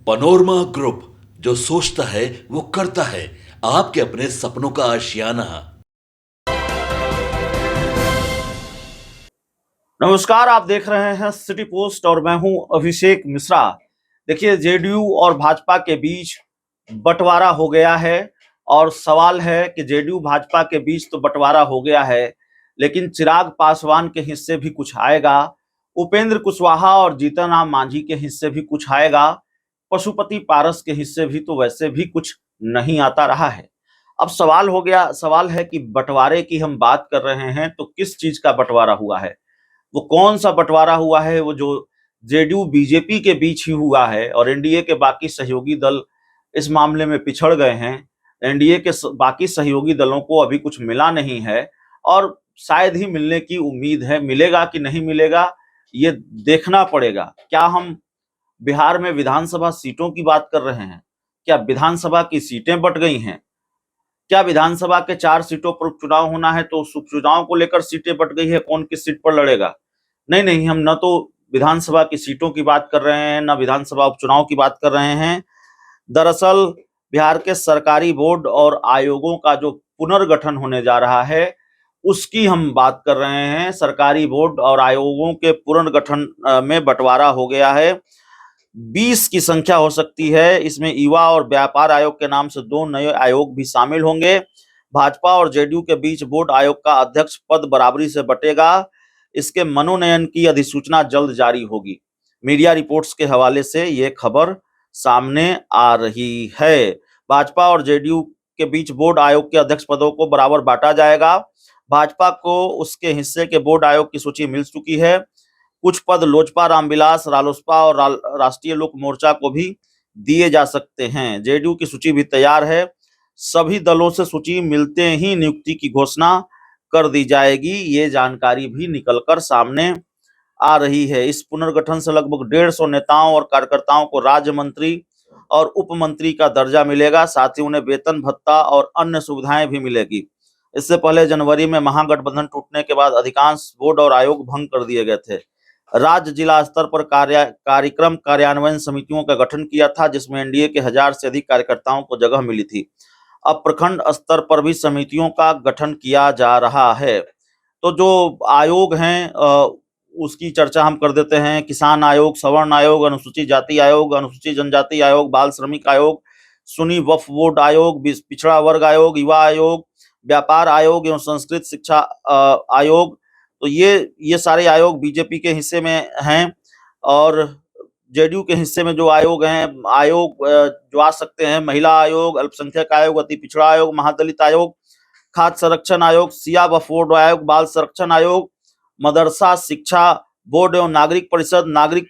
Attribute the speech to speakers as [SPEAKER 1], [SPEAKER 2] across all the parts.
[SPEAKER 1] Panorama group, जो सोचता है वो करता है। आपके अपने सपनों का आशियाना।
[SPEAKER 2] नमस्कार, आप देख रहे हैं सिटी पोस्ट और मैं हूं अभिषेक मिश्रा। देखिए, जेडीयू और भाजपा के बीच बंटवारा हो गया है और सवाल है कि जेडीयू भाजपा के बीच तो बंटवारा हो गया है, लेकिन चिराग पासवान के हिस्से भी कुछ आएगा, उपेंद्र कुशवाहा और जीतन राम मांझी के हिस्से भी कुछ आएगा, पशुपति पारस के हिस्से भी तो वैसे भी कुछ नहीं आता रहा है। अब सवाल है कि बंटवारे की हम बात कर रहे हैं तो किस चीज का बंटवारा हुआ है, वो कौन सा बंटवारा हुआ है, वो जो जेडीयू बीजेपी के बीच ही हुआ है और एनडीए के बाकी सहयोगी दल इस मामले में पिछड़ गए हैं। एनडीए के बाकी सहयोगी दलों को अभी कुछ मिला नहीं है और शायद ही मिलने की उम्मीद है। मिलेगा कि नहीं मिलेगा ये देखना पड़ेगा। क्या हम बिहार में विधानसभा सीटों की बात कर रहे हैं? क्या विधानसभा की सीटें बंट गई हैं? क्या विधानसभा के 4 सीटों पर उपचुनाव होना है तो उस उपचुनाव को लेकर सीटें बंट गई है, कौन किस सीट पर लड़ेगा? नहीं, हम न तो विधानसभा की सीटों की बात कर रहे हैं, न विधानसभा उपचुनाव की बात कर रहे हैं। दरअसल बिहार के सरकारी बोर्ड और आयोगों का जो पुनर्गठन होने जा रहा है, उसकी हम बात कर रहे हैं। सरकारी बोर्ड और आयोगों के पुनर्गठन में बंटवारा हो गया है। 20 की संख्या हो सकती है। इसमें युवा और व्यापार आयोग के नाम से 2 नए आयोग भी शामिल होंगे। भाजपा और जेडीयू के बीच बोर्ड आयोग का अध्यक्ष पद बराबरी से बंटेगा। इसके मनोनयन की अधिसूचना जल्द जारी होगी। मीडिया रिपोर्ट्स के हवाले से ये खबर सामने आ रही है। भाजपा और जेडीयू के बीच बोर्ड आयोग के अध्यक्ष पदों को बराबर बांटा जाएगा। भाजपा को उसके हिस्से के बोर्ड आयोग की सूची मिल चुकी है। कुछ पद लोजपा, रामविलास, रालोसपा और राष्ट्रीय लोक मोर्चा को भी दिए जा सकते हैं। जेडीयू की सूची भी तैयार है। सभी दलों से सूची मिलते ही नियुक्ति की घोषणा कर दी जाएगी। ये जानकारी भी निकलकर सामने आ रही है। इस पुनर्गठन से लगभग 150 नेताओं और कार्यकर्ताओं को राज्य मंत्री और उप मंत्री का दर्जा मिलेगा। साथ ही उन्हें वेतन भत्ता और अन्य सुविधाएं भी मिलेगी। इससे पहले जनवरी में महागठबंधन टूटने के बाद अधिकांश बोर्ड और आयोग भंग कर दिए गए थे। राज्य जिला स्तर पर कार्यक्रम कार्यान्वयन समितियों का गठन किया था, जिसमें एनडीए के 1000 से अधिक कार्यकर्ताओं को जगह मिली थी। अब प्रखंड स्तर पर भी समितियों का गठन किया जा रहा है। तो जो आयोग हैं उसकी चर्चा हम कर देते हैं। किसान आयोग, सवर्ण आयोग, अनुसूचित जाति आयोग, अनुसूचित जनजाति आयोग, बाल श्रमिक आयोग, सुन्नी वक्फ बोर्ड आयोग, पिछड़ा वर्ग आयोग, युवा आयोग, व्यापार आयोग एवं संस्कृत शिक्षा आयोग। तो ये सारे आयोग बीजेपी के हिस्से में हैं और जेडीयू के हिस्से में जो आयोग हैं, जो आ सकते हैं: महिला आयोग, अल्पसंख्यक आयोग, अति पिछड़ा आयोग, महादलित आयोग, खाद्य संरक्षण आयोग, सिया वक्फ बोर्ड आयोग, बाल संरक्षण आयोग, मदरसा शिक्षा बोर्ड एवं नागरिक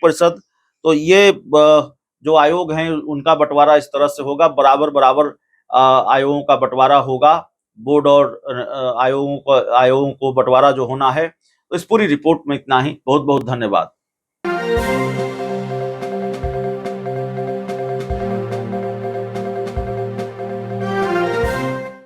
[SPEAKER 2] परिषद। तो ये जो आयोग हैं उनका बंटवारा इस तरह से होगा। बराबर बराबर आयोगों का बंटवारा होगा। बोर्ड और आयोगों को बंटवारा जो होना है। तो इस पूरी रिपोर्ट में इतना ही। बहुत बहुत धन्यवाद।